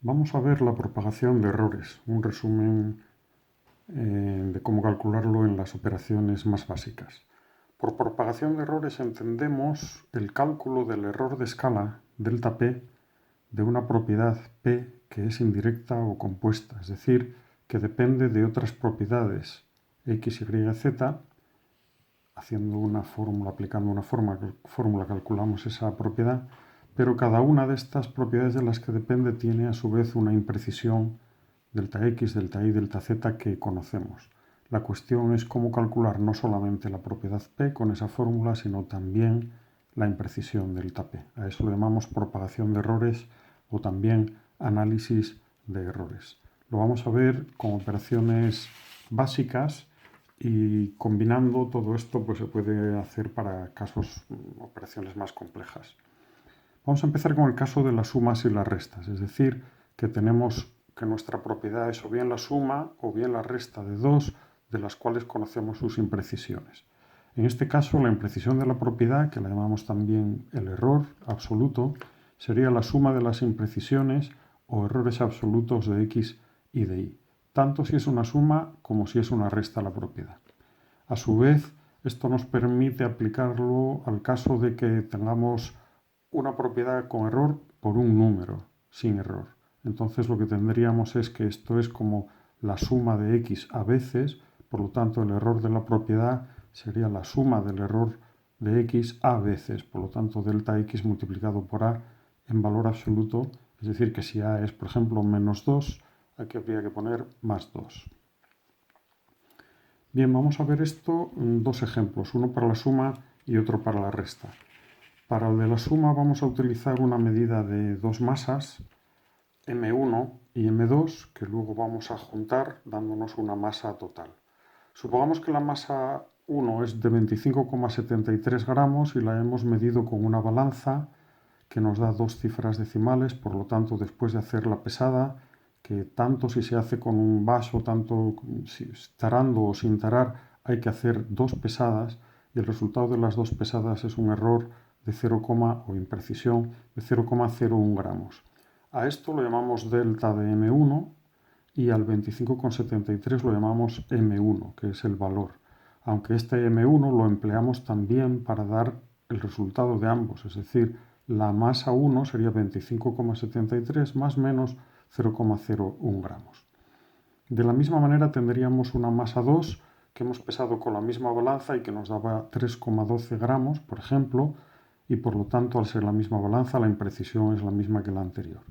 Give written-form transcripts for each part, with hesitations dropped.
Vamos a ver la propagación de errores, un resumen de cómo calcularlo en las operaciones más básicas. Por propagación de errores entendemos el cálculo del error de escala, delta P, de una propiedad P que es indirecta o compuesta, es decir, que depende de otras propiedades x, y, z. Haciendo una fórmula, aplicando una fórmula, calculamos esa propiedad, pero cada una de estas propiedades de las que depende tiene a su vez una imprecisión delta x, delta y, delta z que conocemos. La cuestión es cómo calcular no solamente la propiedad P con esa fórmula, sino también la imprecisión delta P. A eso le llamamos propagación de errores o también análisis de errores. Lo vamos a ver con operaciones básicas y combinando todo esto pues se puede hacer para casos, operaciones más complejas. Vamos a empezar con el caso de las sumas y las restas, es decir, que tenemos que nuestra propiedad es o bien la suma o bien la resta de dos de las cuales conocemos sus imprecisiones. En este caso, la imprecisión de la propiedad, que la llamamos también el error absoluto, sería la suma de las imprecisiones o errores absolutos de x y de y, tanto si es una suma como si es una resta a la propiedad. A su vez, esto nos permite aplicarlo al caso de que tengamos una propiedad con error por un número sin error. Entonces lo que tendríamos es que esto es como la suma de x a veces, por lo tanto el error de la propiedad sería la suma del error de x a veces, por lo tanto delta x multiplicado por a en valor absoluto, es decir que si a es por ejemplo menos 2, aquí habría que poner más 2. Bien, vamos a ver esto en dos ejemplos, uno para la suma y otro para la resta. Para el de la suma vamos a utilizar una medida de dos masas, M1 y M2, que luego vamos a juntar dándonos una masa total. Supongamos que la masa 1 es de 25,73 gramos y la hemos medido con una balanza que nos da dos cifras decimales, por lo tanto después de hacer la pesada, que tanto si se hace con un vaso, tanto si tarando o sin tarar, hay que hacer dos pesadas y el resultado de las dos pesadas es un error de 0, o imprecisión de 0,01 gramos. A esto lo llamamos delta de M1 y al 25,73 lo llamamos M1, que es el valor. Aunque este M1 lo empleamos también para dar el resultado de ambos, es decir, la masa 1 sería 25,73 más menos 0,01 gramos. De la misma manera tendríamos una masa 2 que hemos pesado con la misma balanza y que nos daba 3,12 gramos, por ejemplo, y por lo tanto al ser la misma balanza la imprecisión es la misma que la anterior.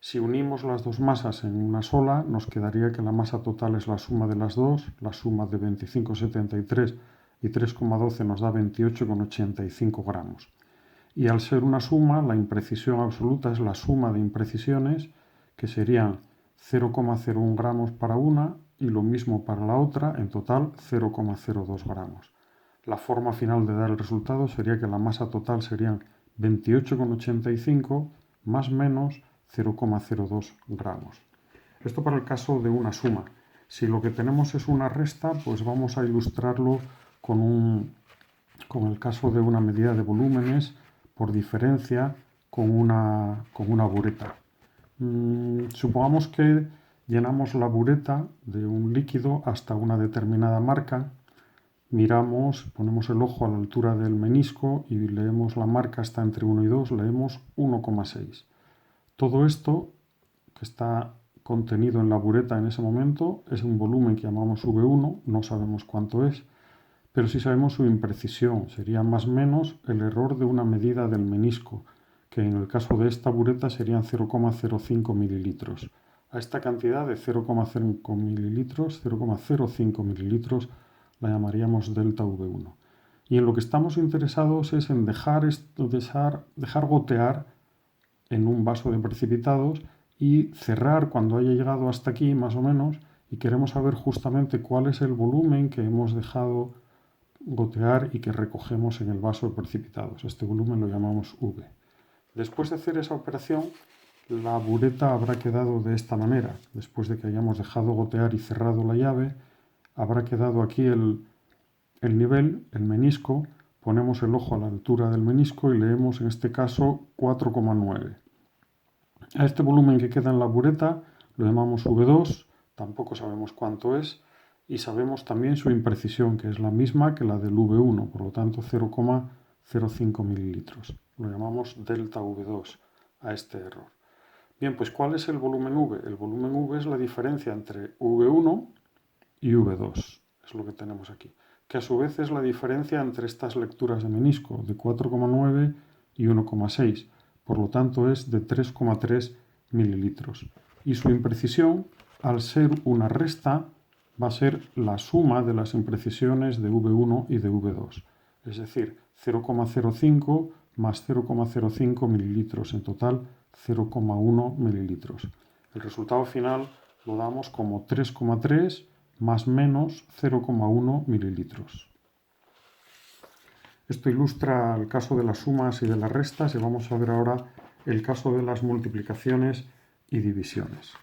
Si unimos las dos masas en una sola, nos quedaría que la masa total es la suma de las dos, la suma de 25,73 y 3,12 nos da 28,85 gramos. Y al ser una suma, la imprecisión absoluta es la suma de imprecisiones, que serían 0,01 gramos para una y lo mismo para la otra, en total 0,02 gramos. La forma final de dar el resultado sería que la masa total serían 28,85 más menos 0,02 gramos. Esto para el caso de una suma. Si lo que tenemos es una resta, pues vamos a ilustrarlo con el caso de una medida de volúmenes por diferencia con una bureta. Supongamos que llenamos la bureta de un líquido hasta una determinada marca, miramos, ponemos el ojo a la altura del menisco y leemos la marca está entre 1 y 2, leemos 1,6. Todo esto que está contenido en la bureta en ese momento es un volumen que llamamos V1, no sabemos cuánto es, pero sí sabemos su imprecisión, sería más o menos el error de una medida del menisco, que en el caso de esta bureta serían 0,05 mililitros. A esta cantidad de 0,05 mililitros, 0,05 mililitros, la llamaríamos delta V1. Y en lo que estamos interesados es en dejar gotear en un vaso de precipitados y cerrar cuando haya llegado hasta aquí más o menos y queremos saber justamente cuál es el volumen que hemos dejado gotear y que recogemos en el vaso de precipitados. Este volumen lo llamamos V. Después de hacer esa operación, la bureta habrá quedado de esta manera. Después de que hayamos dejado gotear y cerrado la llave, habrá quedado aquí el nivel, el menisco. Ponemos el ojo a la altura del menisco y leemos en este caso 4,9. A este volumen que queda en la bureta lo llamamos V2, tampoco sabemos cuánto es, y sabemos también su imprecisión, que es la misma que la del V1, por lo tanto 0,05 mililitros. Lo llamamos delta V2 a este error. Bien, pues ¿cuál es el volumen V? El volumen V es la diferencia entre V1 y V2, es lo que tenemos aquí, que a su vez es la diferencia entre estas lecturas de menisco, de 4,9 y 1,6, por lo tanto es de 3,3 mililitros. Y su imprecisión, al ser una resta, va a ser la suma de las imprecisiones de V1 y de V2, es decir, 0,05 más 0,05 mililitros, en total 0,1 mililitros. El resultado final lo damos como 3,3 más menos 0,1 mililitros. Esto ilustra el caso de las sumas y de las restas y vamos a ver ahora el caso de las multiplicaciones y divisiones.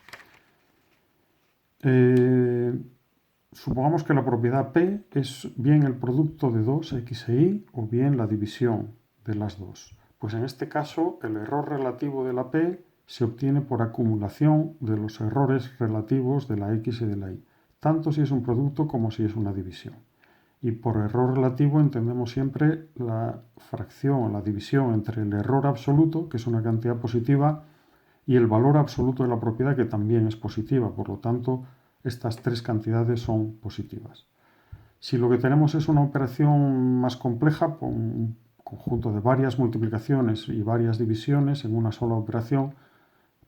Supongamos que la propiedad P es bien el producto de dos x e y o bien la división de las dos. Pues en este caso el error relativo de la P se obtiene por acumulación de los errores relativos de la x y de la y, tanto si es un producto como si es una división. Y por error relativo entendemos siempre la fracción, la división entre el error absoluto, que es una cantidad positiva, y el valor absoluto de la propiedad, que también es positiva. Por lo tanto, estas tres cantidades son positivas. Si lo que tenemos es una operación más compleja, con un conjunto de varias multiplicaciones y varias divisiones en una sola operación,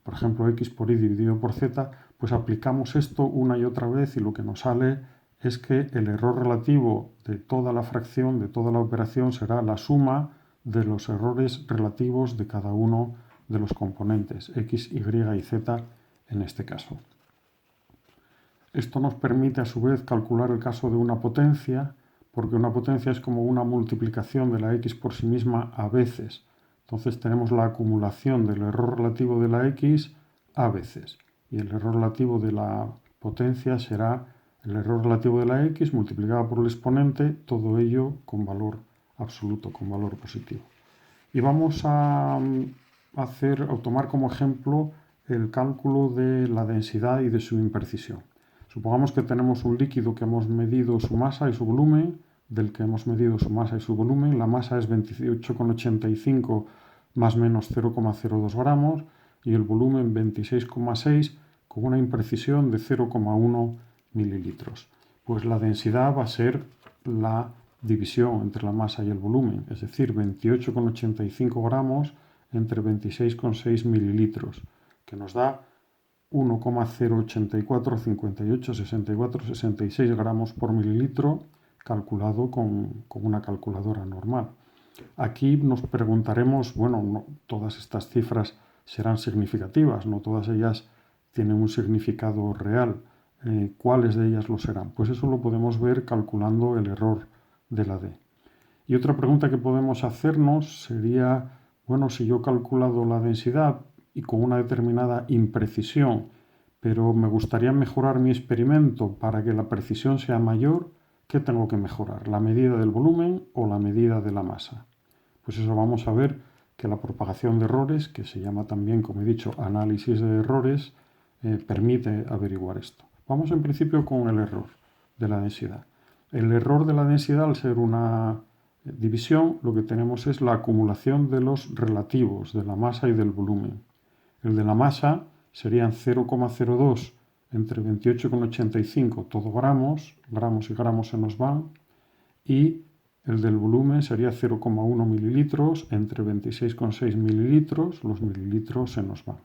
por ejemplo x por y dividido por z, pues aplicamos esto una y otra vez y lo que nos sale es que el error relativo de toda la fracción, de toda la operación, será la suma de los errores relativos de cada uno de los componentes, x, y y z en este caso. Esto nos permite a su vez calcular el caso de una potencia, porque una potencia es como una multiplicación de la x por sí misma a veces. Entonces tenemos la acumulación del error relativo de la x a veces, y el error relativo de la potencia será el error relativo de la x multiplicado por el exponente, todo ello con valor absoluto, con valor positivo. Y vamos a tomar como ejemplo el cálculo de la densidad y de su imprecisión. Supongamos que tenemos un líquido que hemos medido su masa y su volumen, del que hemos medido su masa y su volumen. La masa es 28,85 más menos 0,02 gramos y el volumen 26,6 con una imprecisión de 0,1 mililitros. Pues la densidad va a ser la división entre la masa y el volumen, es decir, 28,85 gramos entre 26,6 mililitros, que nos da 1,084, 58, 64, 66 gramos por mililitro, calculado con una calculadora normal. Aquí nos preguntaremos, bueno, no todas estas cifras serán significativas, no todas ellas tienen un significado real. ¿Cuáles de ellas lo serán? Pues eso lo podemos ver calculando el error de la D. Y otra pregunta que podemos hacernos sería, bueno, si yo he calculado la densidad y con una determinada imprecisión, pero me gustaría mejorar mi experimento para que la precisión sea mayor, ¿qué tengo que mejorar? ¿La medida del volumen o la medida de la masa? Pues eso vamos a ver que la propagación de errores, que se llama también, como he dicho, análisis de errores, permite averiguar esto. Vamos en principio con el error de la densidad. El error de la densidad, al ser una división, lo que tenemos es la acumulación de los relativos de la masa y del volumen. El de la masa serían 0,02 entre 28,85, todo gramos, gramos y gramos se nos van, y el del volumen sería 0,1 mililitros entre 26,6 mililitros, los mililitros se nos van.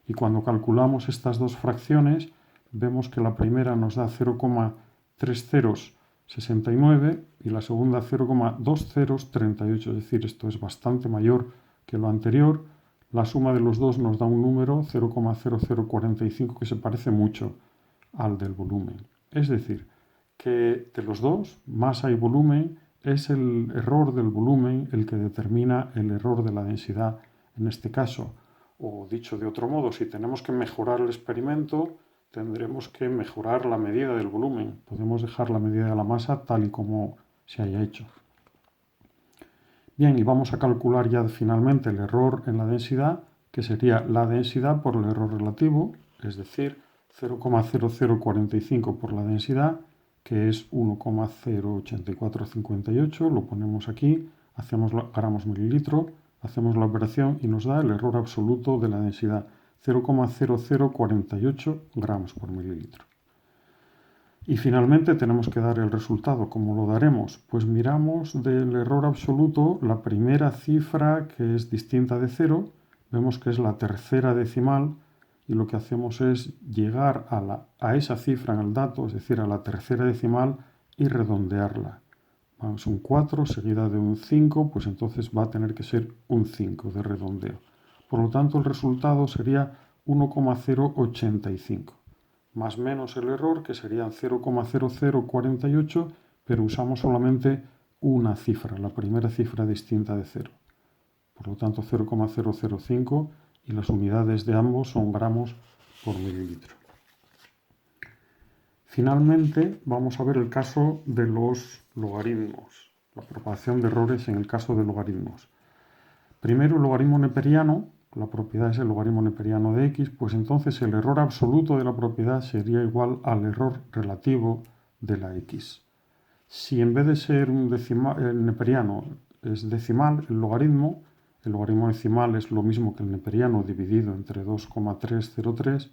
Y cuando calculamos estas dos fracciones, vemos que la primera nos da 0,3069 y la segunda 0,2038, es decir, esto es bastante mayor que lo anterior. La suma de los dos nos da un número 0,0045 que se parece mucho al del volumen. Es decir, que de los dos, masa y volumen, es el error del volumen el que determina el error de la densidad en este caso. O dicho de otro modo, si tenemos que mejorar el experimento, tendremos que mejorar la medida del volumen. Podemos dejar la medida de la masa tal y como se haya hecho. Bien, y vamos a calcular ya finalmente el error en la densidad, que sería la densidad por el error relativo, es decir, 0,0045 por la densidad, que es 1,08458, lo ponemos aquí, hacemos gramos mililitro, hacemos la operación y nos da el error absoluto de la densidad, 0,0048 gramos por mililitro. Y finalmente tenemos que dar el resultado. ¿Cómo lo daremos? Pues miramos del error absoluto la primera cifra que es distinta de 0, vemos que es la tercera decimal y lo que hacemos es llegar a esa cifra en el dato, es decir, a la tercera decimal y redondearla. Vamos, un 4 seguida de un 5, pues entonces va a tener que ser un 5 de redondeo. Por lo tanto, el resultado sería 1,085. Más menos el error, que serían 0,0048, pero usamos solamente una cifra, la primera cifra distinta de 0. Por lo tanto, 0,005 y las unidades de ambos son gramos por mililitro. Finalmente, vamos a ver el caso de los logaritmos, la propagación de errores en el caso de logaritmos. Primero, el logaritmo neperiano, la propiedad es el logaritmo neperiano de x, pues entonces el error absoluto de la propiedad sería igual al error relativo de la x. Si en vez de ser un el neperiano es decimal, el logaritmo decimal es lo mismo que el neperiano dividido entre 2,303,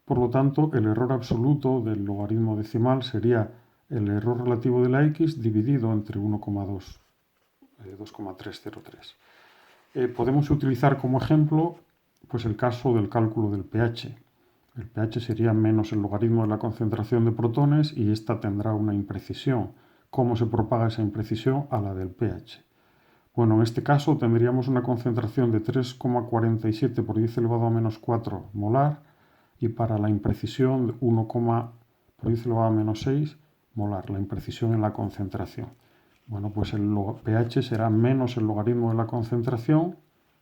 por lo tanto el error absoluto del logaritmo decimal sería el error relativo de la x dividido entre 2,303. Podemos utilizar como ejemplo pues el caso del cálculo del pH. El pH sería menos el logaritmo de la concentración de protones y esta tendrá una imprecisión. ¿Cómo se propaga esa imprecisión? A la del pH. Bueno, en este caso tendríamos una concentración de 3,47 por 10 elevado a menos 4 molar y para la imprecisión 1, por 10 elevado a menos 6 molar, la imprecisión en la concentración. Bueno, pues el pH será menos el logaritmo de la concentración,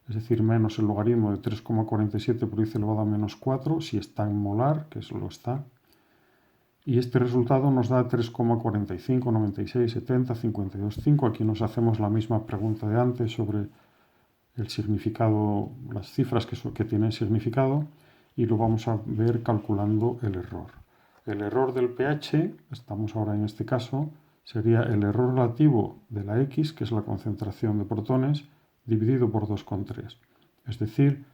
es decir, menos el logaritmo de 3,47 por 10 elevado a menos 4, si está en molar, que eso lo está. Y este resultado nos da 3,45, 96, 70, 52, 5. Aquí nos hacemos la misma pregunta de antes sobre el significado, las cifras que tienen significado, y lo vamos a ver calculando el error. El error del pH, estamos ahora en este caso, sería el error relativo de la X, que es la concentración de protones, dividido por 2,3. Es decir,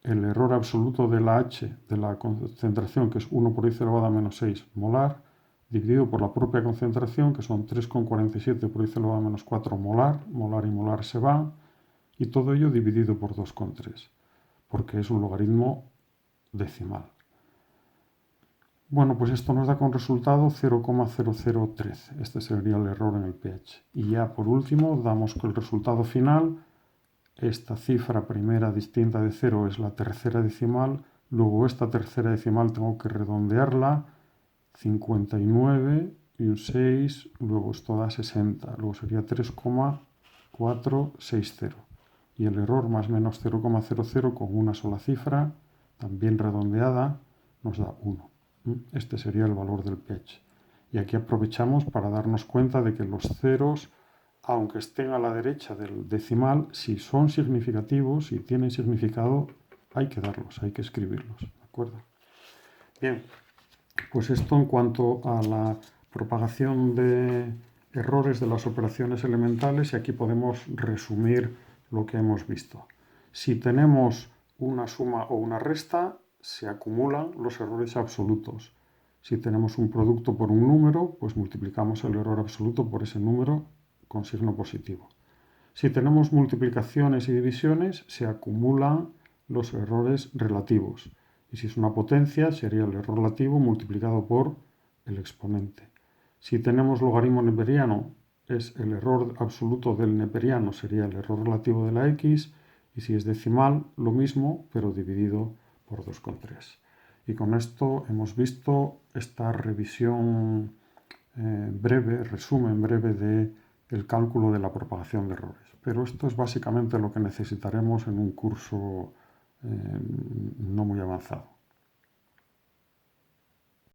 el error absoluto de la H, de la concentración, que es 1 por 10 elevado a menos 6 molar, dividido por la propia concentración, que son 3,47 por 10 elevado a menos 4 molar, molar y molar se van, y todo ello dividido por 2,3, porque es un logaritmo decimal. Bueno, pues esto nos da como resultado 0,0013. Este sería el error en el pH. Y ya por último damos que el resultado final, esta cifra primera distinta de 0 es la tercera decimal, luego esta tercera decimal tengo que redondearla, 59 y un 6, luego esto da 60, luego sería 3,460. Y el error más menos 0,00 con una sola cifra, también redondeada, nos da 1. Este sería el valor del pH. Y aquí aprovechamos para darnos cuenta de que los ceros, aunque estén a la derecha del decimal, si son significativos y tienen significado, hay que darlos, hay que escribirlos. ¿De acuerdo? Bien, pues esto en cuanto a la propagación de errores de las operaciones elementales, y aquí podemos resumir lo que hemos visto. Si tenemos una suma o una resta, se acumulan los errores absolutos. Si tenemos un producto por un número, pues multiplicamos el error absoluto por ese número con signo positivo. Si tenemos multiplicaciones y divisiones, se acumulan los errores relativos. Y si es una potencia, sería el error relativo multiplicado por el exponente. Si tenemos logaritmo neperiano, es el error absoluto del neperiano, sería el error relativo de la x. Y si es decimal, lo mismo, pero dividido por 2,3. Y con esto hemos visto esta revisión breve, resumen breve del cálculo de la propagación de errores. Pero esto es básicamente lo que necesitaremos en un curso no muy avanzado.